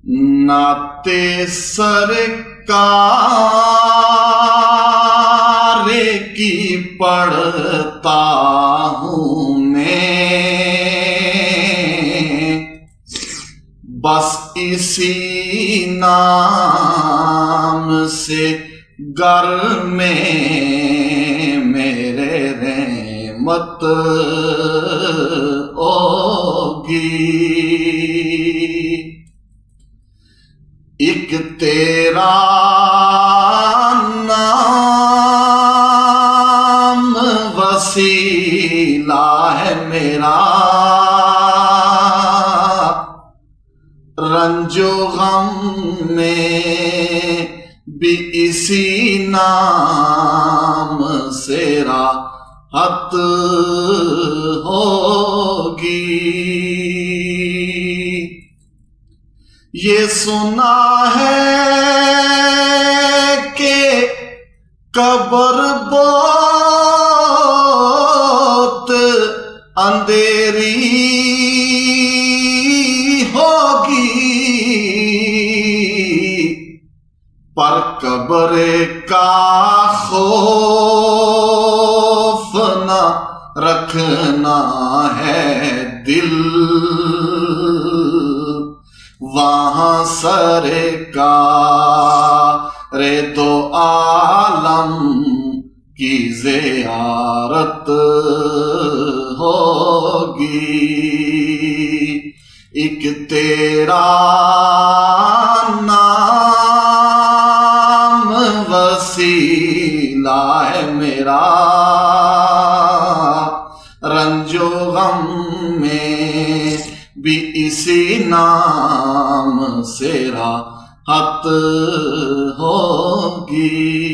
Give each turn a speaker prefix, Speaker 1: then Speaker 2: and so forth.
Speaker 1: नाते सरकार की पढ़ता हूँ मैं, बस इसी नाम से घर में मेरे रहमत होगी। एक तेरा नाम वसीला है मेरा, रंजो गम में भी इसी नाम से राहत होगी। ये सुना है कि कब्र बहुत अंधेरी होगी, पर कब्र का खौफ न रखना है दिल, वहाँ सरकार दो आलम की ज़ियारत होगी। एक तेरा नाम वसीला है मेरा, रंजो गम में भी इसी नाम से राहत होगी।